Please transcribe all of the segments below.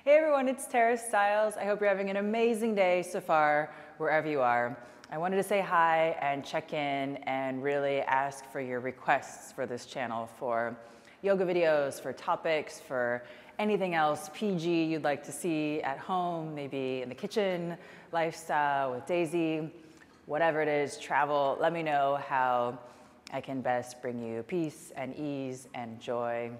Hey everyone, it's Stiles. I hope you're having an amazing day so far, wherever you are. I wanted to say hi and check in and really ask for your requests for this channel for yoga videos, for topics, for anything else PG you'd like to see at home, maybe in the kitchen, lifestyle with Daisy, whatever it is, travel. Let me know how I can best bring you peace and ease and joy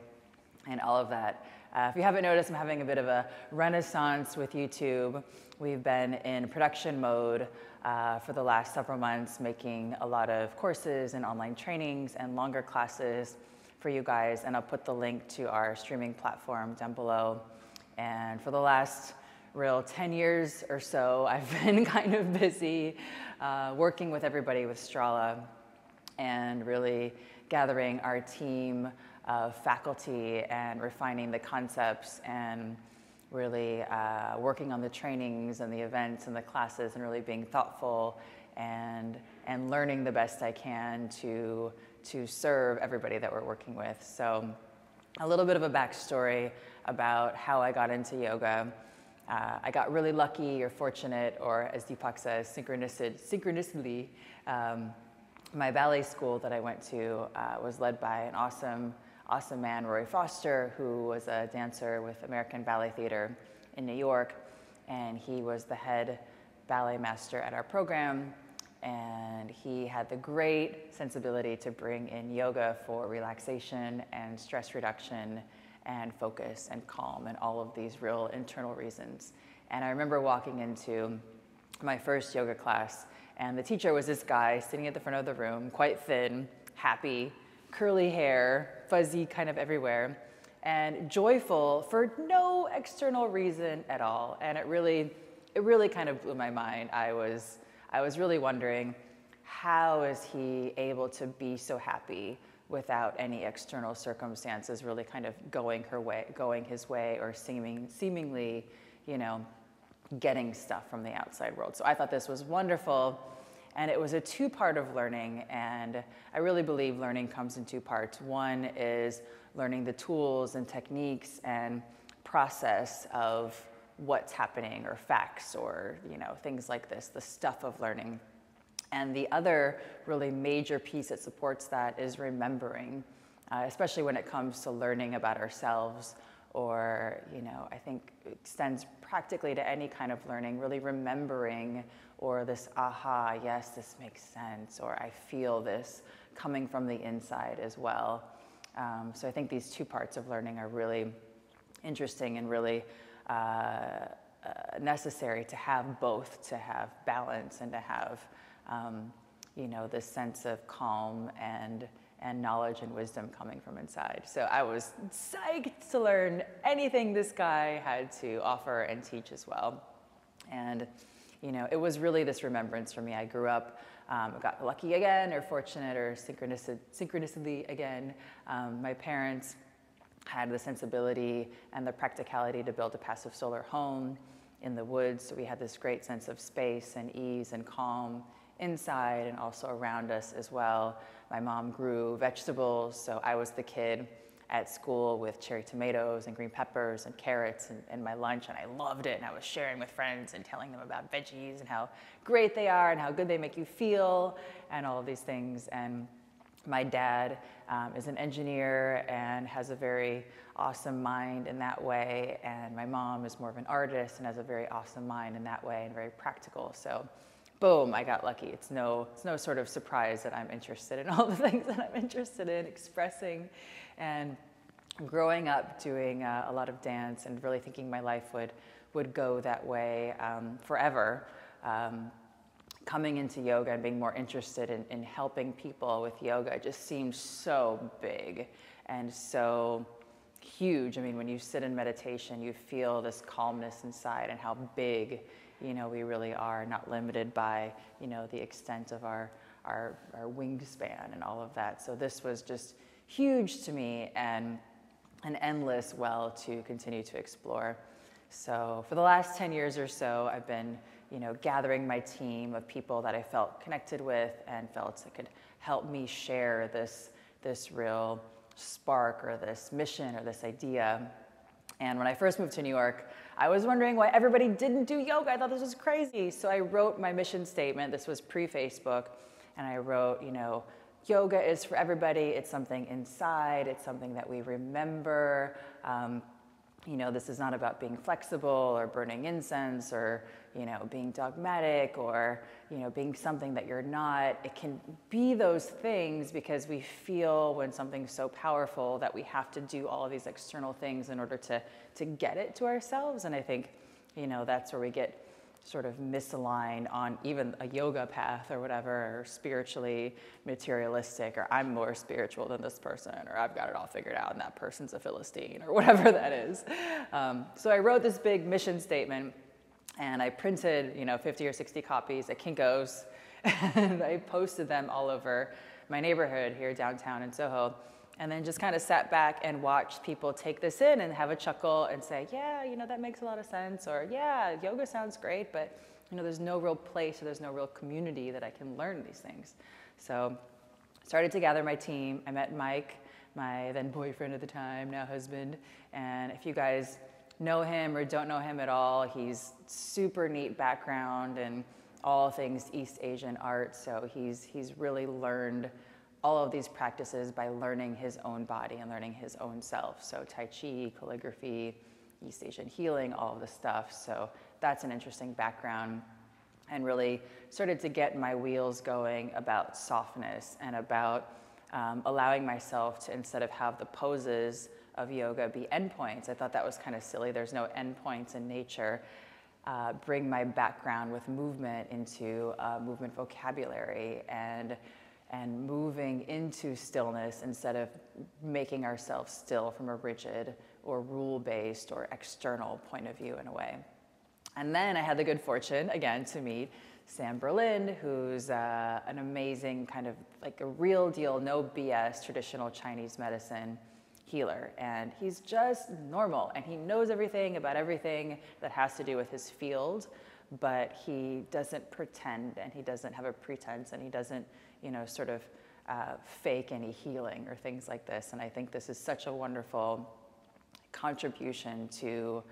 and all of that. If you haven't noticed, I'm having a bit of a renaissance with YouTube. We've been in production mode for the last several months, making a lot of courses and online trainings and longer classes for you guys. And I'll put the link to our streaming platform down below. And for the last real 10 years or so, I've been kind of busy working with everybody with Strala and really gathering our team of faculty and refining the concepts and really working on the trainings and the events and the classes and really being thoughtful and learning the best I can to serve everybody that we're working with. So a little bit of a backstory about how I got into yoga. I got really lucky or fortunate, or as Deepak says, synchronistically. My ballet school that I went to was led by an awesome man, Roy Foster, who was a dancer with American Ballet Theater in New York. And he was the head ballet master at our program. And he had the great sensibility to bring in yoga for relaxation and stress reduction and focus and calm and all of these real internal reasons. And I remember walking into my first yoga class, and the teacher was this guy sitting at the front of the room, quite thin, happy, curly hair, fuzzy kind of everywhere, and joyful for no external reason at all. And it really kind of blew my mind. I was really wondering, how is he able to be so happy without any external circumstances really kind of going his way, or seemingly, getting stuff from the outside world. So I thought this was wonderful. And it was a two-part of learning, and I really believe learning comes in two parts. One is learning the tools and techniques and process of what's happening, or facts, or things like this, the stuff of learning. And the other really major piece that supports that is remembering, especially when it comes to learning about ourselves, or I think it extends practically to any kind of learning, really remembering, or this aha, yes, this makes sense, or I feel this coming from the inside as well. So I think these two parts of learning are really interesting and really necessary to have both, to have balance and to have this sense of calm and knowledge and wisdom coming from inside. So I was psyched to learn anything this guy had to offer and teach as well. And it was really this remembrance for me. I grew up, got lucky again, or fortunate, or synchronicity again. My parents had the sensibility and the practicality to build a passive solar home in the woods. So we had this great sense of space and ease and calm inside and also around us as well. My mom grew vegetables, so I was the kid at school with cherry tomatoes and green peppers and carrots and my lunch, and I loved it, and I was sharing with friends and telling them about veggies and how great they are and how good they make you feel and all of these things. And my dad is an engineer and has a very awesome mind in that way, and my mom is more of an artist and has a very awesome mind in that way and very practical. So boom, I got lucky. It's no sort of surprise that I'm interested in all the things that I'm interested in expressing. And growing up doing a lot of dance and really thinking my life would go that way forever, coming into yoga and being more interested in helping people with yoga just seemed so big and so huge. I mean, when you sit in meditation, you feel this calmness inside and how big we really are, not limited by, the extent of our wingspan and all of that. So this was just huge to me and an endless well to continue to explore. So for the last 10 years or so, I've been, gathering my team of people that I felt connected with and felt that could help me share this real spark or this mission or this idea And when I first moved to New York, I was wondering why everybody didn't do yoga. I thought this was crazy. So I wrote my mission statement. This was pre-Facebook. And I wrote, yoga is for everybody. It's something inside. It's something that we remember. This is not about being flexible or burning incense or, being dogmatic or, being something that you're not. It can be those things because we feel when something's so powerful that we have to do all of these external things in order to get it to ourselves. And I think, that's where we get sort of misaligned on even a yoga path or whatever, or spiritually materialistic, or I'm more spiritual than this person, or I've got it all figured out and that person's a Philistine, or whatever that is. So I wrote this big mission statement and I printed, 50 or 60 copies at Kinko's and I posted them all over my neighborhood here downtown in Soho. And then just kind of sat back and watched people take this in and have a chuckle and say, yeah, that makes a lot of sense. Or yeah, yoga sounds great, but there's no real place or there's no real community that I can learn these things. So started to gather my team. I met Mike, my then boyfriend at the time, now husband. And if you guys know him or don't know him at all, he's super neat background and all things East Asian art. So he's really learned all of these practices by learning his own body and learning his own self. So Tai Chi, calligraphy, East Asian healing, all of the stuff. So that's an interesting background, and really started to get my wheels going about softness and about allowing myself to, instead of have the poses of yoga be endpoints. I thought that was kind of silly. There's no endpoints in nature. Bring my background with movement into movement vocabulary and moving into stillness instead of making ourselves still from a rigid or rule-based or external point of view in a way. And then I had the good fortune, again, to meet Sam Berlin, who's an amazing kind of like a real deal, no BS, traditional Chinese medicine healer. And he's just normal, and he knows everything about everything that has to do with his field, but he doesn't pretend, and he doesn't have a pretense, and he doesn't sort of fake any healing or things like this. And I think this is such a wonderful contribution to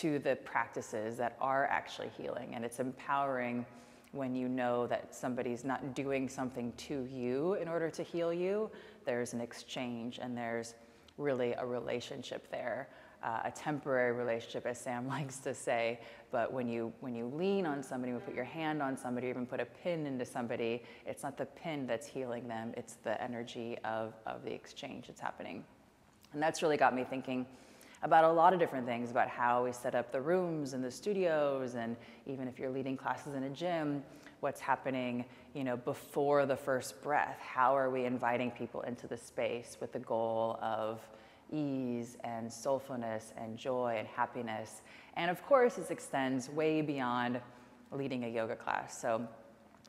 the practices that are actually healing. And it's empowering when you know that somebody's not doing something to you in order to heal you. There's an exchange and there's really a relationship there. A temporary relationship, as Sam likes to say, but when you lean on somebody, when you put your hand on somebody, or even put a pin into somebody, it's not the pin that's healing them, it's the energy of the exchange that's happening. And that's really got me thinking about a lot of different things, about how we set up the rooms and the studios, and even if you're leading classes in a gym, what's happening, before the first breath. How are we inviting people into the space with the goal of ease and soulfulness and joy and happiness? And of course, this extends way beyond leading a yoga class. So,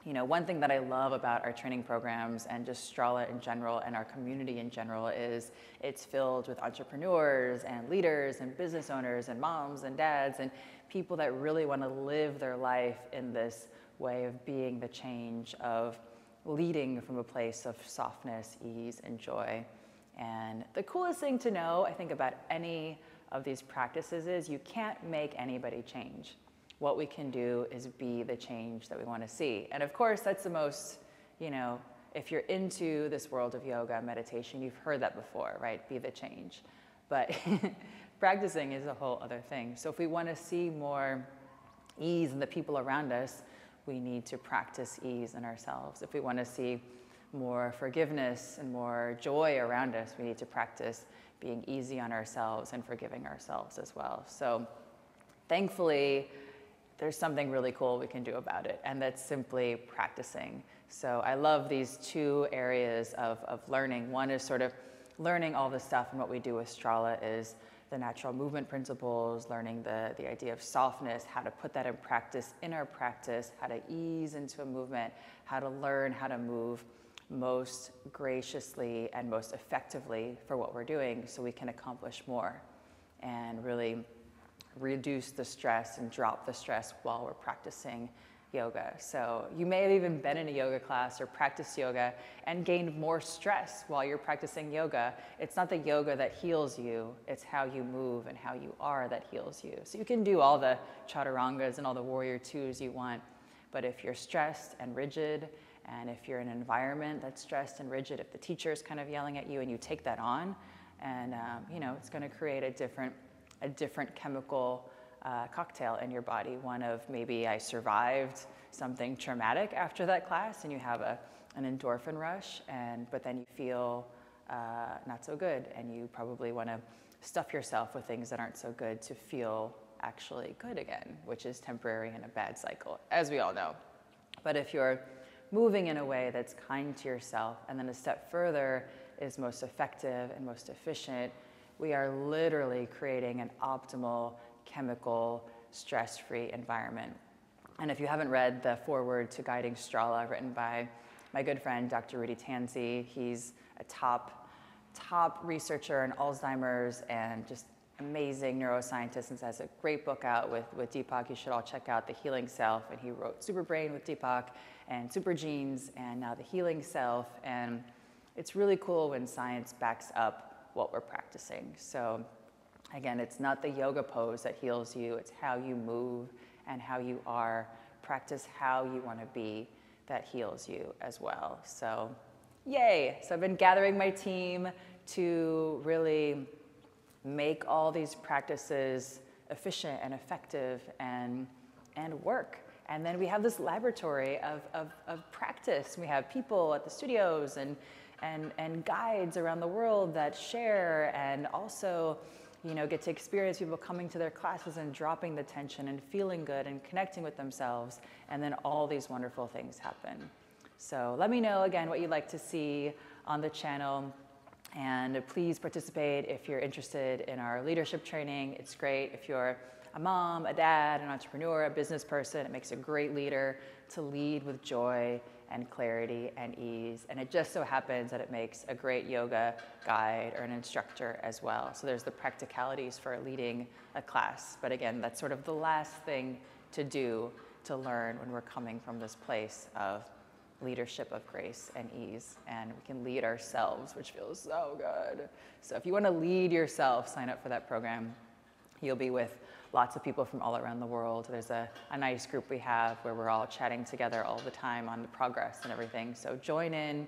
one thing that I love about our training programs and just Strala in general and our community in general is it's filled with entrepreneurs and leaders and business owners and moms and dads and people that really want to live their life in this way of being the change, of leading from a place of softness, ease, and joy. And the coolest thing to know, I think, about any of these practices is you can't make anybody change. What we can do is be the change that we want to see. And of course, that's the most, if you're into this world of yoga, meditation, you've heard that before, right? Be the change. But practicing is a whole other thing. So if we want to see more ease in the people around us, we need to practice ease in ourselves. If we want to see more forgiveness and more joy around us, we need to practice being easy on ourselves and forgiving ourselves as well. So thankfully, there's something really cool we can do about it, and that's simply practicing. So I love these two areas of learning. One is sort of learning all the stuff, and what we do with Strala is the natural movement principles, learning the idea of softness, how to put that in our practice, how to ease into a movement, how to learn how to move most graciously and most effectively for what we're doing so we can accomplish more and really reduce the stress and drop the stress while we're practicing yoga. So you may have even been in a yoga class or practiced yoga and gained more stress while you're practicing yoga. It's not the yoga that heals you, it's how you move and how you are that heals you. So you can do all the chaturangas and all the warrior twos you want, but if you're stressed and rigid, and if you're in an environment that's stressed and rigid, if the teacher is kind of yelling at you and you take that on, and it's going to create a different chemical cocktail in your body. One of maybe I survived something traumatic after that class, and you have an endorphin rush, but then you feel not so good, and you probably want to stuff yourself with things that aren't so good to feel actually good again, which is temporary and a bad cycle, as we all know. But if you're moving in a way that's kind to yourself, and then a step further is most effective and most efficient, we are literally creating an optimal chemical, stress-free environment. And if you haven't read the foreword to Guiding Strala, written by my good friend, Dr. Rudy Tanzi, he's a top researcher in Alzheimer's and just amazing neuroscientist, and has a great book out with Deepak. You should all check out The Healing Self. And he wrote Super Brain with Deepak and Super Genes, and now The Healing Self. And it's really cool when science backs up what we're practicing. So again, it's not the yoga pose that heals you, it's how you move and how you are. Practice how you want to be that heals you as well. So yay! So I've been gathering my team to really make all these practices efficient and effective and work. And then we have this laboratory of practice. We have people at the studios and guides around the world that share, and also get to experience people coming to their classes and dropping the tension and feeling good and connecting with themselves, and then all these wonderful things happen. So let me know again what you'd like to see on the channel, and please participate if you're interested in our leadership training. It's great if you're a mom, a dad, an entrepreneur, a business person. It makes a great leader to lead with joy and clarity and ease. And it just so happens that it makes a great yoga guide or an instructor as well. So there's the practicalities for leading a class. But again, that's sort of the last thing to do to learn when we're coming from this place of leadership of grace and ease. And we can lead ourselves, which feels so good. So if you want to lead yourself, sign up for that program. You'll be with lots of people from all around the world. There's a nice group we have where we're all chatting together all the time on the progress and everything. So join in,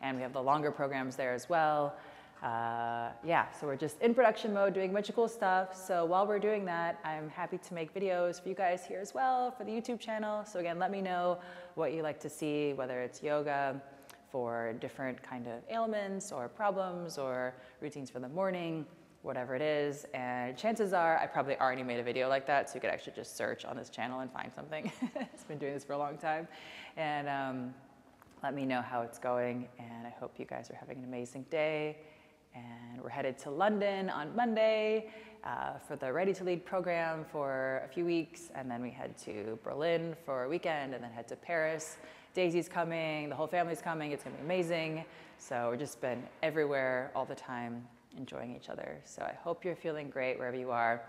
and we have the longer programs there as well. So we're just in production mode doing a bunch of cool stuff. So while we're doing that, I'm happy to make videos for you guys here as well for the YouTube channel. So again, let me know what you like to see, whether it's yoga for different kind of ailments or problems or routines for the morning, whatever it is. And chances are I probably already made a video like that, so you could actually just search on this channel and find something. It's been doing this for a long time. And let me know how it's going, and I hope you guys are having an amazing day. And we're headed to London on Monday for the Ready to Lead program for a few weeks, and then we head to Berlin for a weekend, and then head to Paris. Daisy's coming, the whole family's coming, it's gonna be amazing. So we've just been everywhere all the time, enjoying each other. So I hope you're feeling great wherever you are.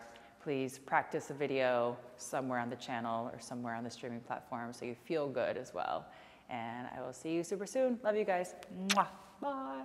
Please practice a video somewhere on the channel or somewhere on the streaming platform so you feel good as well. And I will see you super soon. Love you guys. Mwah. Bye.